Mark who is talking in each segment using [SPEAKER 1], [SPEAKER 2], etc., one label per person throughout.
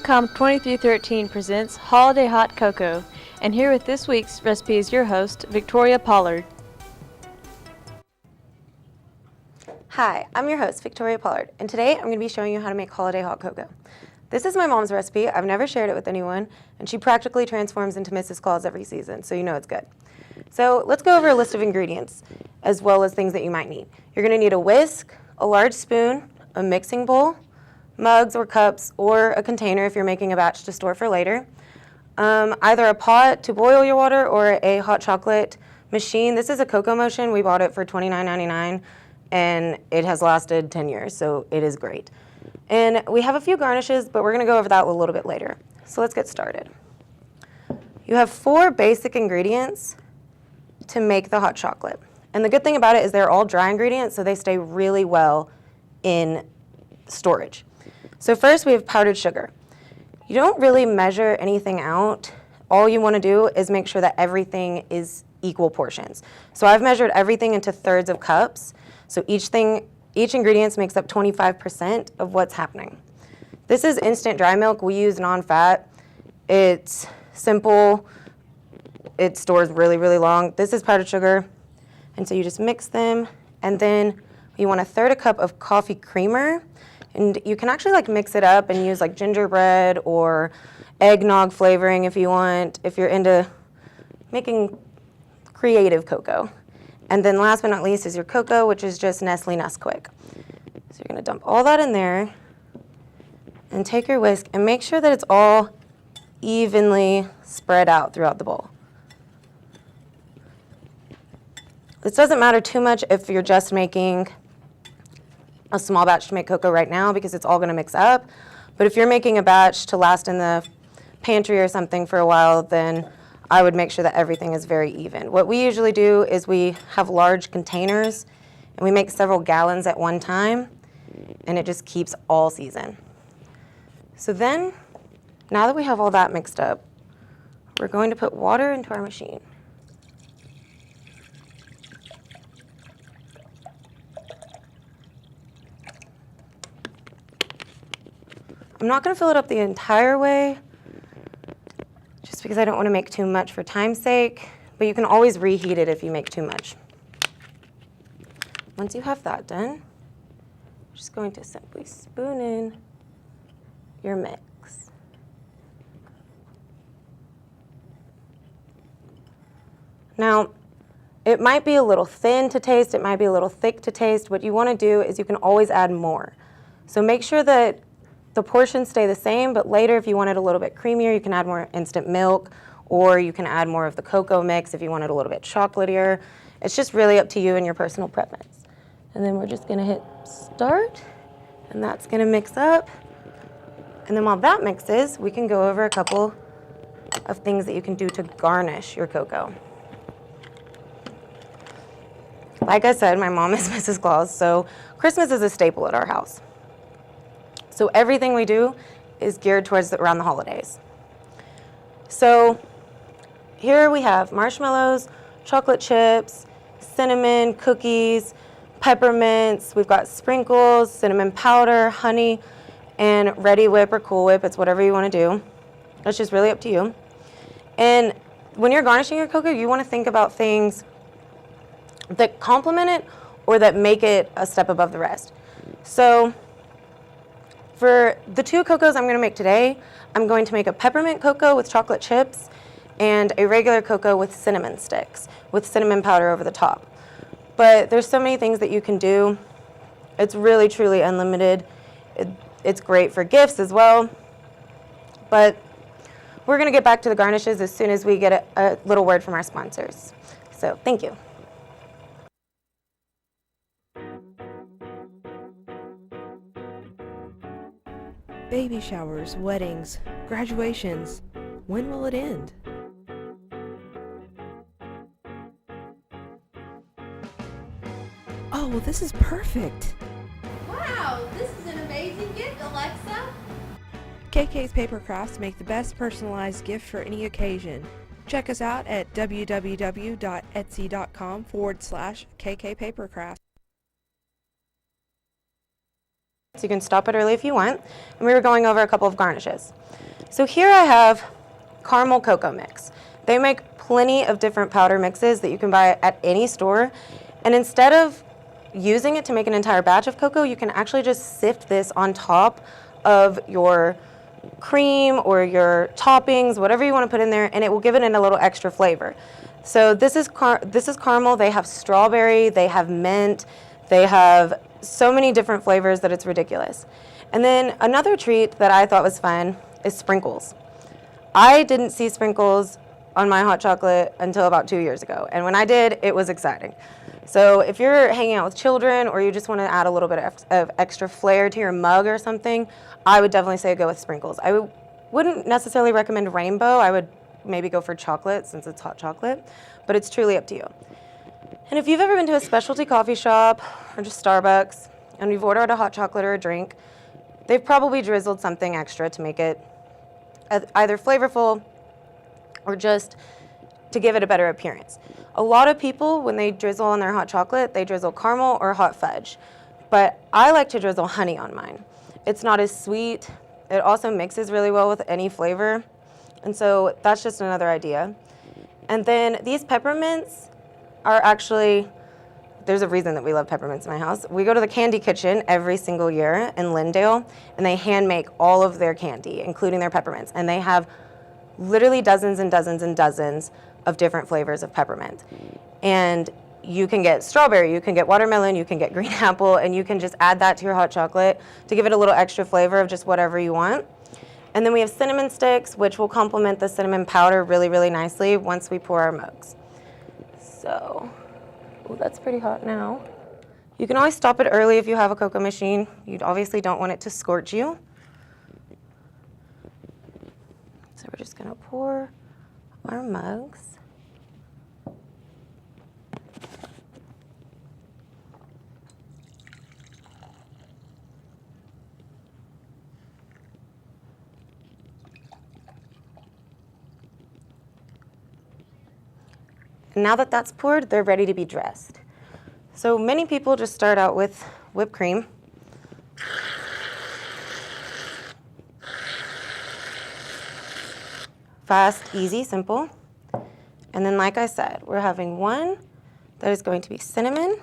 [SPEAKER 1] HolidayHotCocoa 2313 presents Holiday Hot Cocoa, and here with this week's recipe is your host, Victoria Pollard.
[SPEAKER 2] Hi, I'm your host, Victoria Pollard, and today I'm going to be showing you how to make holiday hot cocoa. This is my mom's recipe. I've never shared it with anyone, and she practically transforms into Mrs. Claus every season, so you know it's good. So let's go over a list of ingredients, as well as things that you might need. You're going to need a whisk, a large spoon, a mixing bowl, mugs or cups, or a container if you're making a batch to store for later. Either a pot to boil your water or a hot chocolate machine. This is a Cocoa Motion. We bought it for $29.99, and it has lasted 10 years, so it is great. And we have a few garnishes, but we're going to go over that a little bit later. So let's get started. You have 4 basic ingredients to make the hot chocolate. And the good thing about it is they're all dry ingredients, so they stay really well in storage. So first we have powdered sugar. You don't really measure anything out. All you want to do is make sure that everything is equal portions. So I've measured everything into thirds of cups. So each ingredient makes up 25% of what's happening. This is instant dry milk. We use non-fat. It's simple. It stores really, really long. This is powdered sugar. And so you just mix them. And then you want 1/3 cup of coffee creamer. And you can actually mix it up and use gingerbread or eggnog flavoring if you want, if you're into making creative cocoa. And then last but not least is your cocoa, which is just Nestle Nesquik. So you're gonna dump all that in there and take your whisk and make sure that it's all evenly spread out throughout the bowl. This doesn't matter too much if you're just making a small batch to make cocoa right now because it's all going to mix up. But if you're making a batch to last in the pantry or something for a while, then I would make sure that everything is very even. What we usually do is we have large containers and we make several gallons at one time, and it just keeps all season. So then, now that we have all that mixed up, we're going to put water into our machine. I'm not going to fill it up the entire way, just because I don't want to make too much for time's sake, but you can always reheat it if you make too much. Once you have that done, you're just going to simply spoon in your mix. Now, it might be a little thin to taste, it might be a little thick to taste. What you want to do is you can always add more. So make sure that the portions stay the same, but later if you want it a little bit creamier, you can add more instant milk, or you can add more of the cocoa mix if you want it a little bit chocolatier. It's just really up to you and your personal preference. And then we're just gonna hit start, and that's gonna mix up. And then while that mixes, we can go over a couple of things that you can do to garnish your cocoa. Like I said, my mom is Mrs. Claus, so Christmas is a staple at our house. So everything we do is geared towards around the holidays. So here we have marshmallows, chocolate chips, cinnamon, cookies, peppermints. We've got sprinkles, cinnamon powder, honey, and Ready Whip or Cool Whip. It's whatever you want to do. It's just really up to you. And when you're garnishing your cocoa, you want to think about things that complement it or that make it a step above the rest. So for the 2 cocoas I'm going to make today, I'm going to make a peppermint cocoa with chocolate chips and a regular cocoa with cinnamon sticks, with cinnamon powder over the top. But there's so many things that you can do. It's really, truly unlimited. It's great for gifts as well. But we're going to get back to the garnishes as soon as we get a little word from our sponsors. So thank you.
[SPEAKER 3] Baby showers, weddings, graduations. When will it end? Oh, well, this is perfect.
[SPEAKER 4] Wow, this is an amazing gift, Alexa.
[SPEAKER 3] KK's Paper Crafts make the best personalized gift for any occasion. Check us out at www.etsy.com/KKPaperCrafts.
[SPEAKER 2] So you can stop it early if you want. And we were going over a couple of garnishes. So here I have caramel cocoa mix. They make plenty of different powder mixes that you can buy at any store. And instead of using it to make an entire batch of cocoa, you can actually just sift this on top of your cream or your toppings, whatever you want to put in there, and it will give it in a little extra flavor. So this is caramel. They have strawberry, they have mint, they have so many different flavors that it's ridiculous. And then another treat that I thought was fun is sprinkles. I didn't see sprinkles on my hot chocolate until about 2 years ago, and when I did, it was exciting. So if you're hanging out with children or you just want to add a little bit of extra flair to your mug or something, I would definitely say go with sprinkles. I wouldn't necessarily recommend rainbow. I would maybe go for chocolate since it's hot chocolate, but it's truly up to you. And if you've ever been to a specialty coffee shop or just Starbucks and you've ordered a hot chocolate or a drink, they've probably drizzled something extra to make it either flavorful or just to give it a better appearance. A lot of people, when they drizzle on their hot chocolate, they drizzle caramel or hot fudge. But I like to drizzle honey on mine. It's not as sweet. It also mixes really well with any flavor. And so that's just another idea. And then these peppermints are actually, there's a reason that we love peppermints in my house. We go to the candy kitchen every single year in Lindale, and they hand make all of their candy, including their peppermints. And they have literally dozens and dozens and dozens of different flavors of peppermint. And you can get strawberry, you can get watermelon, you can get green apple, and you can just add that to your hot chocolate to give it a little extra flavor of just whatever you want. And then we have cinnamon sticks, which will complement the cinnamon powder really, really nicely once we pour our mugs. So, oh, that's pretty hot now. You can always stop it early if you have a cocoa machine. You obviously don't want it to scorch you. So we're just gonna pour our mugs. And now that that's poured, they're ready to be dressed. So many people just start out with whipped cream. Fast, easy, simple. And then like I said, we're having one that is going to be cinnamon.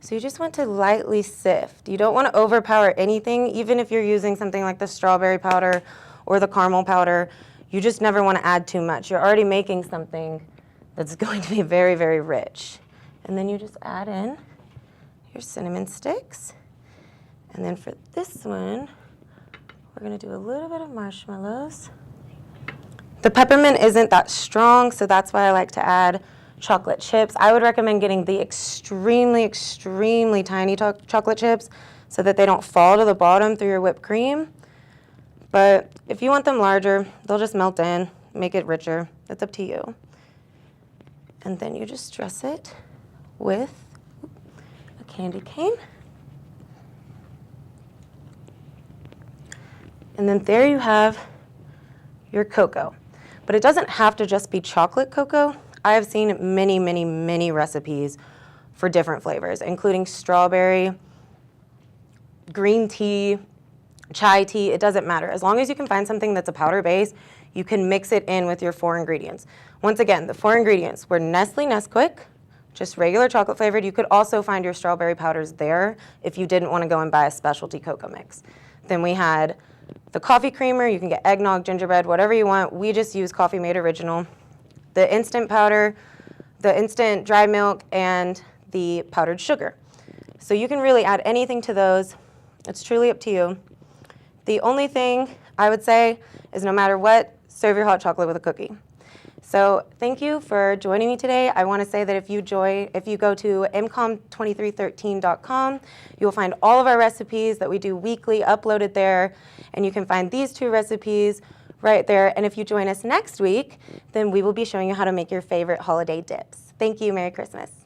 [SPEAKER 2] So you just want to lightly sift. You don't want to overpower anything, even if you're using something like the strawberry powder or the caramel powder. You just never want to add too much. You're already making something that's going to be very, very rich. And then you just add in your cinnamon sticks. And then for this one, we're going to do a little bit of marshmallows. The peppermint isn't that strong, so that's why I like to add chocolate chips. I would recommend getting the extremely, extremely tiny chocolate chips so that they don't fall to the bottom through your whipped cream. But if you want them larger, they'll just melt in, make it richer. It's up to you. And then you just dress it with a candy cane. And then there you have your cocoa. But it doesn't have to just be chocolate cocoa. I have seen many, many, many recipes for different flavors, including strawberry, green tea, chai tea. It doesn't matter. As long as you can find something that's a powder base, you can mix it in with your 4 ingredients. Once again, the 4 ingredients were Nestle Nesquik, just regular chocolate flavored. You could also find your strawberry powders there if you didn't want to go and buy a specialty cocoa mix. Then we had the coffee creamer. You can get eggnog, gingerbread, whatever you want. We just use Coffee Mate Original. The instant powder, the instant dry milk, and the powdered sugar. So you can really add anything to those. It's truly up to you. The only thing I would say is no matter what, serve your hot chocolate with a cookie. So thank you for joining me today. I want to say that if you go to mcom2313.com, you'll find all of our recipes that we do weekly uploaded there, and you can find these 2 recipes right there. And if you join us next week, then we will be showing you how to make your favorite holiday dips. Thank you. Merry Christmas.